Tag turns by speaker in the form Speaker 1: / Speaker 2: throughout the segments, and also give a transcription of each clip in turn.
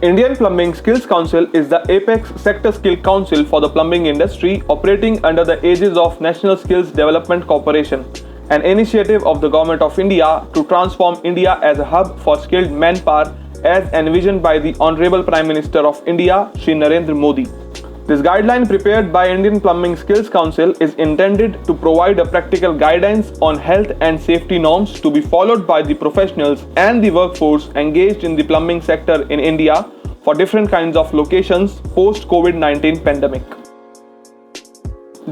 Speaker 1: Indian Plumbing Skills Council is the apex sector skill council for the plumbing industry, operating under the aegis of National Skills Development Corporation, an initiative of the Government of India to transform India as a hub for skilled manpower as envisioned by the Honorable Prime Minister of India, Shri Narendra Modi. This guideline prepared by Indian Plumbing Skills Council is intended to provide a practical guidance on health and safety norms to be followed by the professionals and the workforce engaged in the plumbing sector in India for different kinds of locations post-Covid-19 pandemic.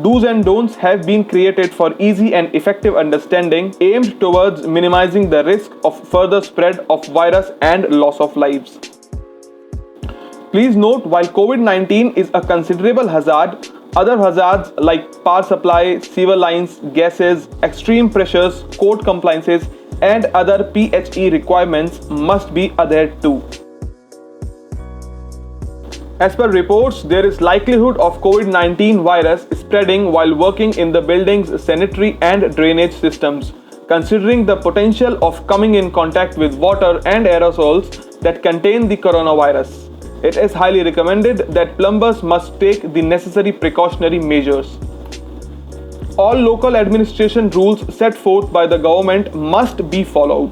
Speaker 1: Do's and don'ts have been created for easy and effective understanding, aimed towards minimizing the risk of further spread of virus and loss of lives. Please note, while COVID-19 is a considerable hazard, other hazards like power supply, sewer lines, gases, extreme pressures, code compliances, and other PHE requirements must be adhered to. As per reports, there is likelihood of COVID-19 virus spreading while working in the building's sanitary and drainage systems. Considering the potential of coming in contact with water and aerosols that contain the coronavirus, it is highly recommended that plumbers must take the necessary precautionary measures. All local administration rules set forth by the government must be followed.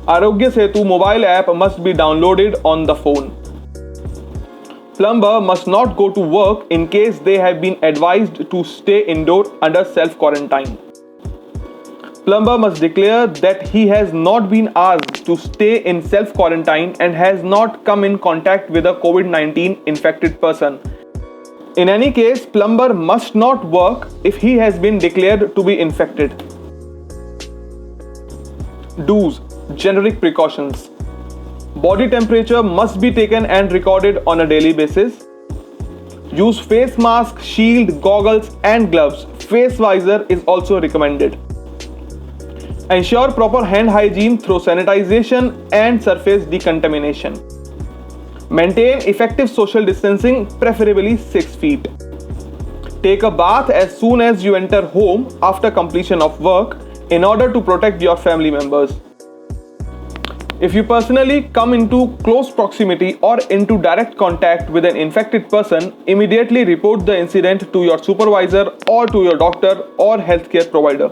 Speaker 1: Arogya Setu mobile app must be downloaded on the phone. Plumber must not go to work in case they have been advised to stay indoor under self-quarantine. Plumber must declare that he has not been asked to stay in self-quarantine and has not come in contact with a COVID-19 infected person. In any case, plumber must not work if he has been declared to be infected. Do's: generic precautions. Body temperature must be taken and recorded on a daily basis. Use face mask, shield, goggles and gloves. Face visor is also recommended. Ensure proper hand hygiene through sanitization and surface decontamination. Maintain effective social distancing, preferably 6 feet. Take a bath as soon as you enter home after completion of work in order to protect your family members. If you personally come into close proximity or into direct contact with an infected person, immediately report the incident to your supervisor or to your doctor or healthcare provider.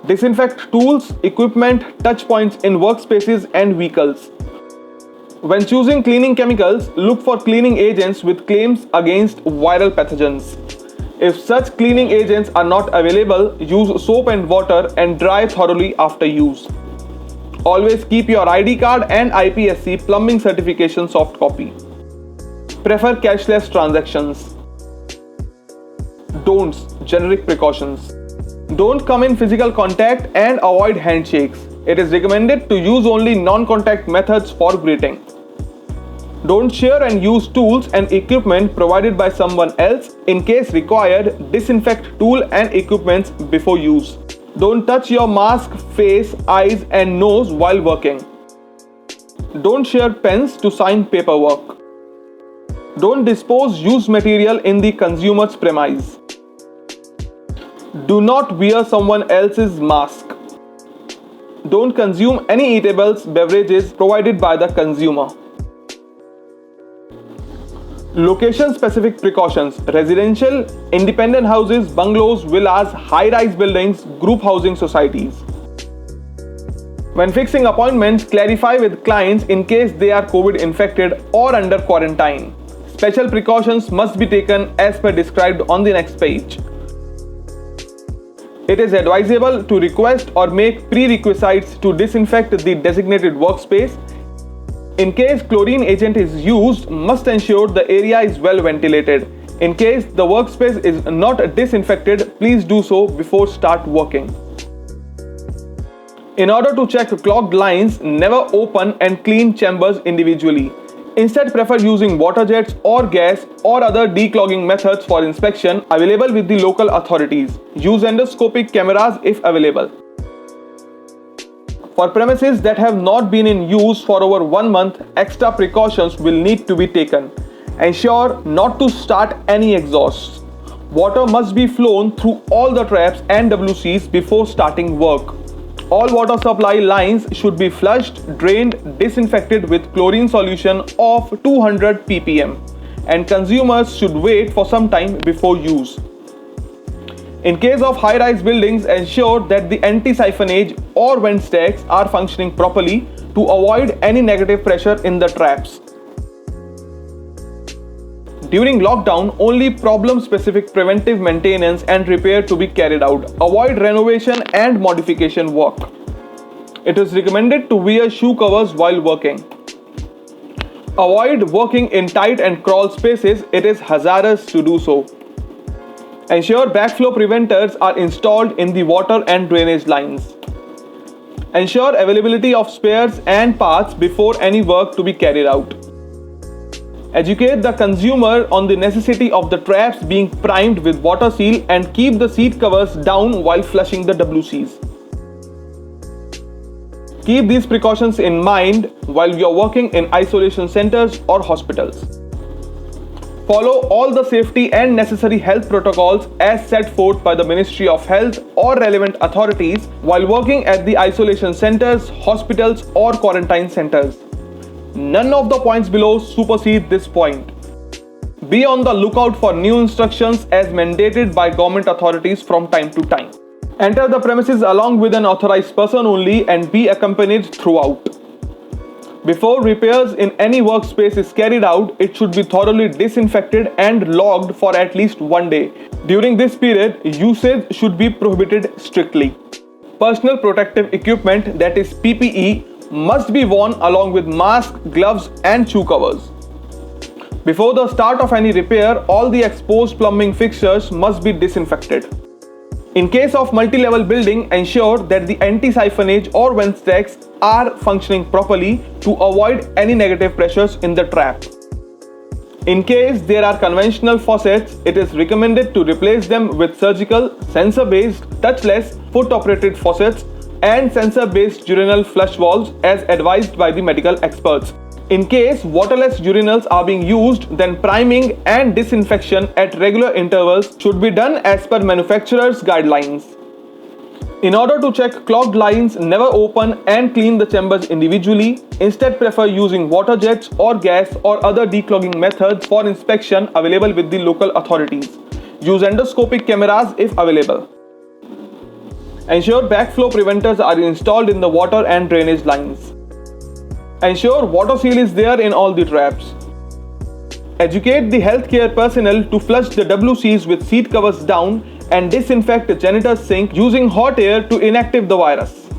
Speaker 1: Disinfect tools, equipment, touch points in workspaces and vehicles. When choosing cleaning chemicals, look for cleaning agents with claims against viral pathogens. If such cleaning agents are not available, use soap and water and dry thoroughly after use. Always keep your ID card and IPSC plumbing certification soft copy. Prefer cashless transactions. Don'ts: generic precautions. Don't come in physical contact and avoid handshakes. It is recommended to use only non-contact methods for greeting. Don't share and use tools and equipment provided by someone else. In case required, disinfect tool and equipments before use. Don't touch your mask, face, eyes and nose while working. Don't share pens to sign paperwork. Don't dispose used material in the consumer's premise. Do not wear someone else's mask. Don't consume any eatables, beverages provided by the consumer. Location-specific precautions: residential, independent houses, bungalows, villas, high-rise buildings, group housing societies. When fixing appointments, clarify with clients in case they are COVID infected or under quarantine. Special precautions must be taken as per described on the next page. It is advisable to request or make prerequisites to disinfect the designated workspace. In case chlorine agent is used, must ensure the area is well ventilated. In case the workspace is not disinfected, please do so before start working. In order to check clogged lines, never open and clean chambers individually. Instead, prefer using water jets or gas or other declogging methods for inspection available with the local authorities. Use endoscopic cameras if available. For premises that have not been in use for over 1 month, extra precautions will need to be taken. Ensure not to start any exhausts. Water must be flown through all the traps and WCs before starting work. All water supply lines should be flushed, drained, disinfected with chlorine solution of 200 ppm, and consumers should wait for some time before use. In case of high-rise buildings, ensure that the anti-siphonage or vent stacks are functioning properly to avoid any negative pressure in the traps. During lockdown, only problem-specific preventive maintenance and repair to be carried out. Avoid renovation and modification work. It is recommended to wear shoe covers while working. Avoid working in tight and crawl spaces. It is hazardous to do so. Ensure backflow preventers are installed in the water and drainage lines. Ensure availability of spares and parts before any work to be carried out. Educate the consumer on the necessity of the traps being primed with water seal and keep the seat covers down while flushing the WCs. Keep these precautions in mind while you are working in isolation centers or hospitals. Follow all the safety and necessary health protocols as set forth by the Ministry of Health or relevant authorities while working at the isolation centers, hospitals or quarantine centers. None of the points below supersede this point. Be on the lookout for new instructions as mandated by government authorities from time to time. Enter the premises along with an authorized person only and be accompanied throughout. Before repairs in any workspace is carried out, it should be thoroughly disinfected and logged for at least 1 day. During this period, usage should be prohibited strictly. Personal protective equipment, that is PPE, must be worn along with mask, gloves and shoe covers. Before the start of any repair, all the exposed plumbing fixtures must be disinfected. In case of multi-level building, ensure that the anti-siphonage or vent stacks are functioning properly to avoid any negative pressures in the trap. In case there are conventional faucets, it is recommended to replace them with surgical, sensor-based, touchless, foot-operated faucets and sensor-based urinal flush valves as advised by the medical experts. In case waterless urinals are being used, then priming and disinfection at regular intervals should be done as per manufacturer's guidelines. In order to check clogged lines, never open and clean the chambers individually. Instead, prefer using water jets or gas or other declogging methods for inspection available with the local authorities. Use endoscopic cameras if available. Ensure backflow preventers are installed in the water and drainage lines. Ensure water seal is there in all the traps. Educate the healthcare personnel to flush the WCs with seat covers down and disinfect the janitor's sink using hot air to inactive the virus.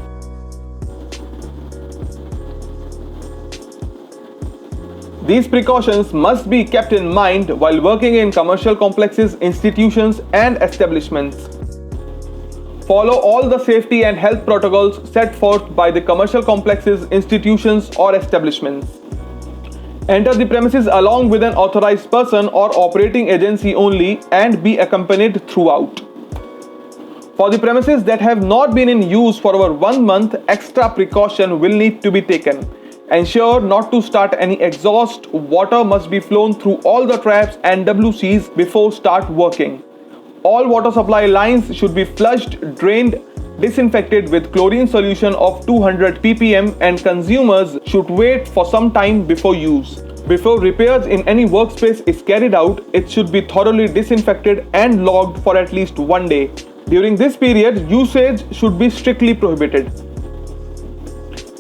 Speaker 1: These precautions must be kept in mind while working in commercial complexes, institutions and establishments. Follow all the safety and health protocols set forth by the commercial complexes, institutions or establishments. Enter the premises along with an authorized person or operating agency only and be accompanied throughout. For the premises that have not been in use for over 1 month, extra precaution will need to be taken. Ensure not to start any exhaust. Water must be flown through all the traps and WCs before start working. All water supply lines should be flushed, drained, disinfected with chlorine solution of 200 ppm and consumers should wait for some time before use. Before repairs in any workspace is carried out, it should be thoroughly disinfected and logged for at least 1 day. During this period, usage should be strictly prohibited.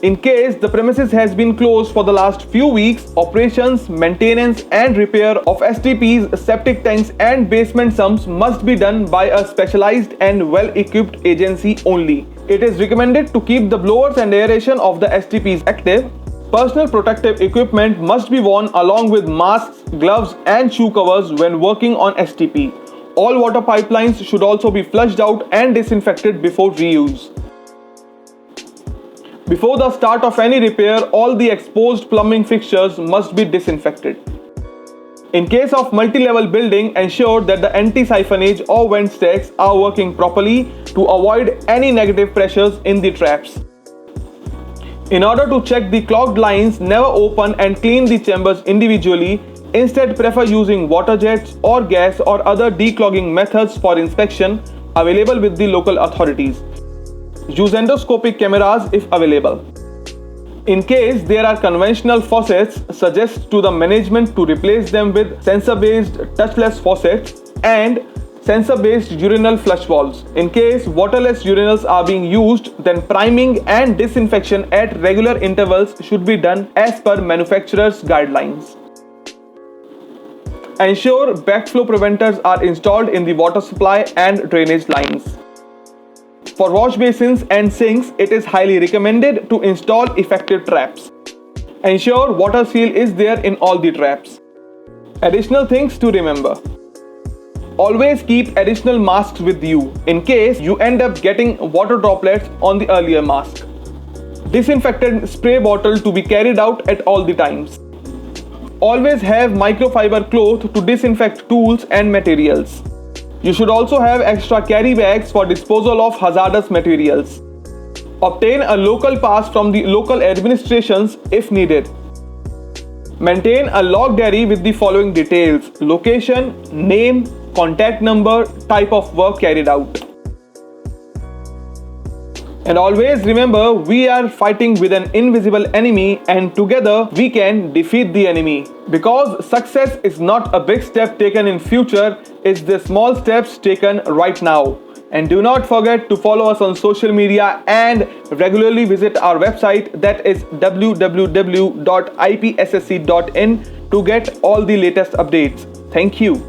Speaker 1: In case the premises has been closed for the last few weeks, operations, maintenance and repair of STPs, septic tanks and basement sumps must be done by a specialized and well-equipped agency only. It is recommended to keep the blowers and aeration of the STPs active. Personal protective equipment must be worn along with masks, gloves and shoe covers when working on STP. All water pipelines should also be flushed out and disinfected before reuse. Before the start of any repair, all the exposed plumbing fixtures must be disinfected. In case of multi-level building, ensure that the anti-siphonage or vent stacks are working properly to avoid any negative pressures in the traps. In order to check the clogged lines, never open and clean the chambers individually. Instead, prefer using water jets or gas or other declogging methods for inspection available with the local authorities. Use endoscopic cameras if available. In case there are conventional faucets, suggest to the management to replace them with sensor-based touchless faucets and sensor-based urinal flush valves. In case waterless urinals are being used, then priming and disinfection at regular intervals should be done as per manufacturer's guidelines. Ensure backflow preventers are installed in the water supply and drainage lines. For wash basins and sinks, it is highly recommended to install effective traps. Ensure water seal is there in all the traps. Additional things to remember. Always keep additional masks with you in case you end up getting water droplets on the earlier mask. Disinfectant spray bottle to be carried out at all the times. Always have microfiber cloth to disinfect tools and materials. You should also have extra carry bags for disposal of hazardous materials. Obtain a local pass from the local administrations if needed. Maintain a log diary with the following details: location, name, contact number, type of work carried out. And always remember, we are fighting with an invisible enemy and together we can defeat the enemy. Because success is not a big step taken in future, it's the small steps taken right now. And do not forget to follow us on social media and regularly visit our website, that is www.ipssc.in, to get all the latest updates. Thank you.